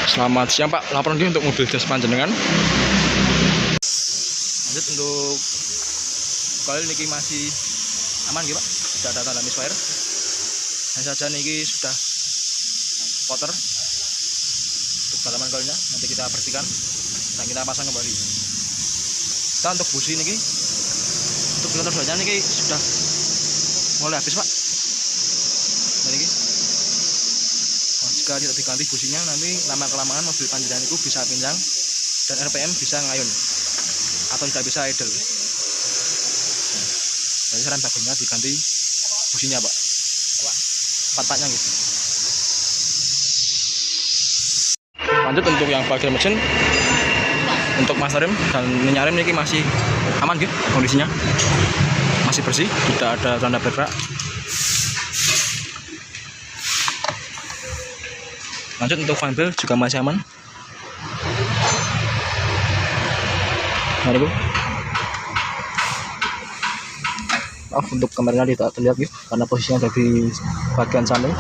Selamat siang Pak, laporan untuk mobil jas panjenengan. Lanjut untuk koil niki masih aman gitu Pak, tidak ada tanda misfire. Hanya saja niki sudah kotor untuk dalaman koilnya, nanti kita bersihkan dan kita pasang kembali. Kita untuk busi niki, untuk filter suaranya niki sudah mulai habis Pak. Niki jika tidak diganti businya, nanti lama kelamaan mobil panjenengan itu bisa pincang dan RPM bisa ngayun atau tidak bisa idle. Jadi saran bagusnya diganti businya Pak, part-partnya gitu. Lanjut untuk yang bagian mesin, untuk master rem dan minyak rem ini masih aman gitu, kondisinya masih bersih, tidak ada tanda bergerak. Lanjut untuk fan belt juga masih aman. Mari Bu. Maaf untuk kameranya tidak terlihat gitu, karena posisinya ada di bagian samping.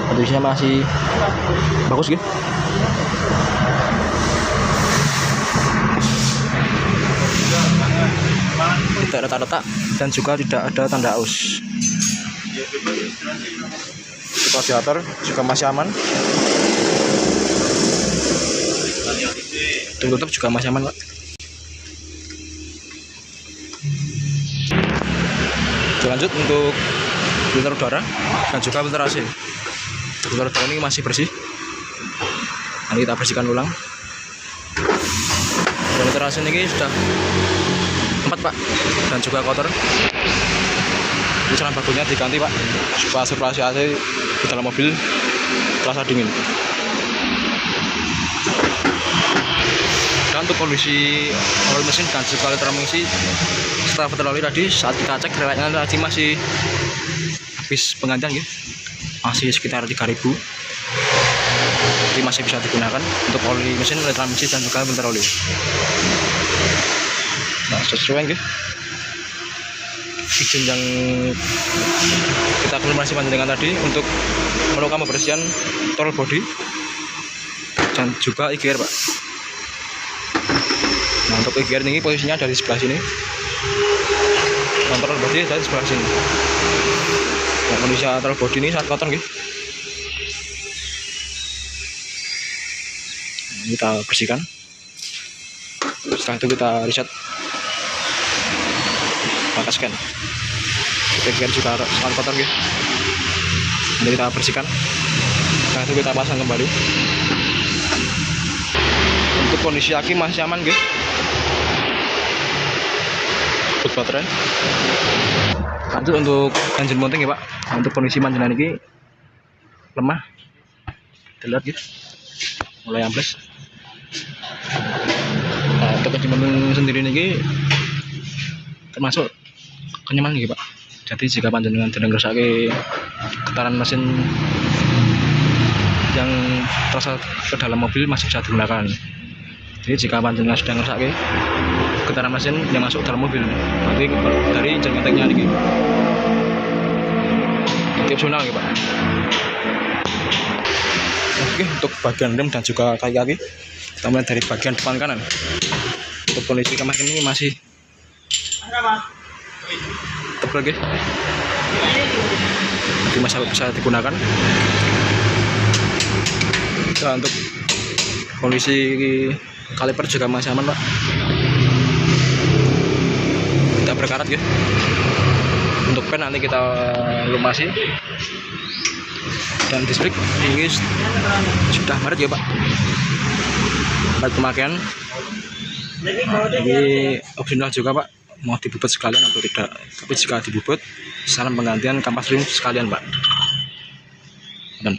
Kondisinya masih bagus gitu. Tidak ada retak dan juga tidak ada tanda aus. Radiator juga masih aman. Tutup juga masih aman Pak. Lanjut untuk filter udara dan juga filter AC. Filter udara ini masih bersih, nanti kita bersihkan ulang. Filter AC ini sudah 4 Pak, dan juga kotor. Ini saran bagusnya diganti Pak, supaya sirkulasi AC di dalam mobil terasa dingin. Dan untuk kondisi oil mesin dan juga liter mengisi setelah filter oli tadi, saat kita cek releknya tadi masih habis penggantian gitu, masih sekitar 3.000. Jadi masih bisa digunakan untuk oli mesin, liter mengisi dan juga filter oli. Nah, sesuai gitu izin yang kita konfirmasi panjenengan tadi untuk melakukan pembersihan throttle body dan juga IGR Pak. Nah, untuk IGR ini posisinya dari sebelah sini, throttle body dari sebelah sini. Nah, kondisi throttle body ini sangat kotor gitu. Nah, kita bersihkan. Setelah itu kita reset pakai scan. Bagian juga sangat kotor gitu. Nanti kita bersihkan. Setelah itu kita pasang kembali. Untuk kondisi aki masih aman gitu. Untuk baterai. Lanjut untuk engine mounting ya Pak. Untuk kondisi panjenengan ini lemah, terlihat gitu, mulai ambles. Nah, untuk engine mounting sendiri ini termasuk kenyaman nih Pak. Jadi jika panjenengan sedang ngersake getaran mesin yang terasa ke dalam mobil masih bisa digunakan. Jadi jika panjenengan sedang ngersake getaran mesin yang masuk dalam mobil, nanti dari engine mountingnya nih itu opsional ya Pak. Oke, untuk bagian rem dan juga kaki-kaki, kita mulai dari bagian depan kanan. Untuk kondisi kemarin ini masih tebal gitu, jadi masih bisa digunakan. Dan untuk kondisi kaliper juga masih aman Pak, tidak berkarat gitu. Untuk pen nanti kita lumasi. Dan disc brake ini sudah maret ya Pak, maret pemakaian. Ini opsional juga Pak, mau dibubut sekalian atau tidak. Tapi jika dibubut, saran penggantian kampas ring sekalian Pak. Dan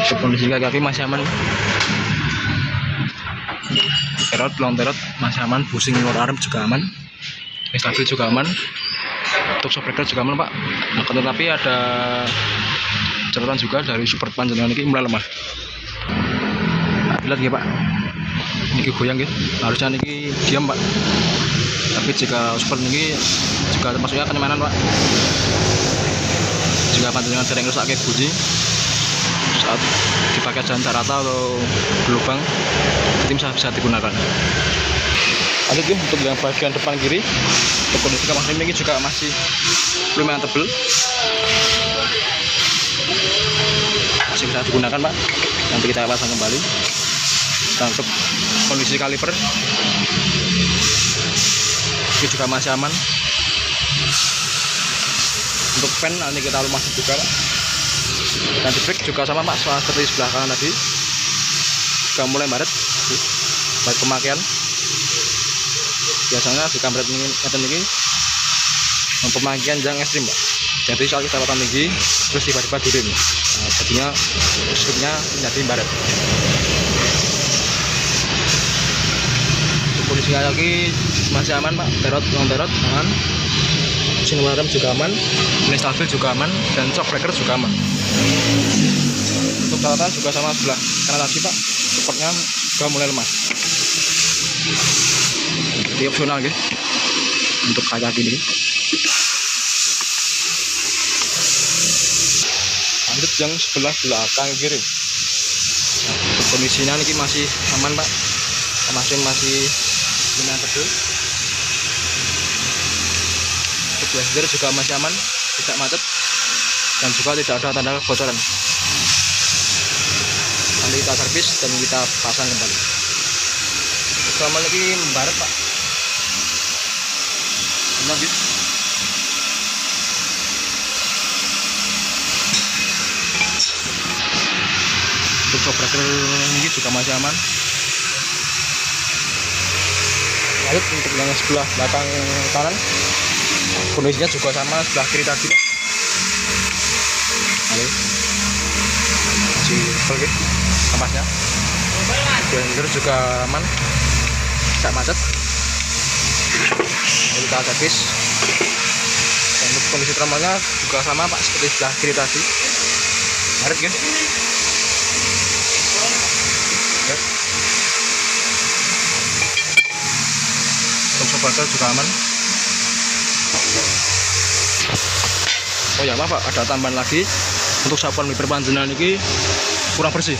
untuk kondisi kaki masih aman. Perot, long perot masih aman. Busing luar arm juga aman. Stabil juga aman. Untuk shock breaker juga aman Pak. Nah, tetapi ada catatan juga dari support panjenengan ini mulai lemah. Nah, lihat ya Pak, ini goyang gitu, harusnya ini diam Pak, tapi jika support ini juga termasuknya kenyamanan Pak. Jika sehingga panjenengan sering ngrusake bunyi saat dipakai jalan rata atau berlubang, jadi bisa digunakan. Lanjut ya, untuk yang bagian depan kiri, untuk kondisi kampas rem ini juga masih lumayan tebal, masih bisa digunakan Pak. Nanti kita pasang kembali. Dan untuk kondisi kaliper ini juga masih aman. Untuk pen nanti kita lumasin juga Pak. Dan di brake juga sama Pak, soal seperti sebelah kanan tadi juga mulai baret baik pemakaian. Biasanya di kampret ini pemakaian yang ekstrim Pak. Jadi soal kecepatan tinggi terus tiba-tiba direm, nah, jadinya stripnya menjadi baret. Kondisinya lagi masih aman Pak, terot aman, mesin rem juga aman, mesin stabil juga aman, dan shock breaker juga aman. Untuk catatan juga sama sebelah kanan tadi Pak, supportnya juga mulai lemah. Jadi opsional ya untuk kaca ini. Lanjut yang sebelah belakang kiri. Nah, kondisinya ini masih aman Pak, masih lumayan tebal. Untuk blaster juga masih aman, tidak macet, dan juga tidak ada tanda kebocoran. Nanti kita servis dan kita pasang kembali. Selama lagi membaret Pak. Lanjut. Untuk shock breaker ini juga masih aman. Lanjut untuk yang sebelah belakang kanan, kondisinya juga sama sebelah kiri tadi Pak. Halo. Masih full ya kampasnya. Blender juga aman, tidak macet. Ini kita servis. Dan untuk kondisi tromolnya juga sama Pak, seperti sebelah kiri tadi. Baret ya. Untuk shock juga aman. Oh ya Pak, ada tambahan lagi untuk sapuan wiper panjenengan ini kurang bersih.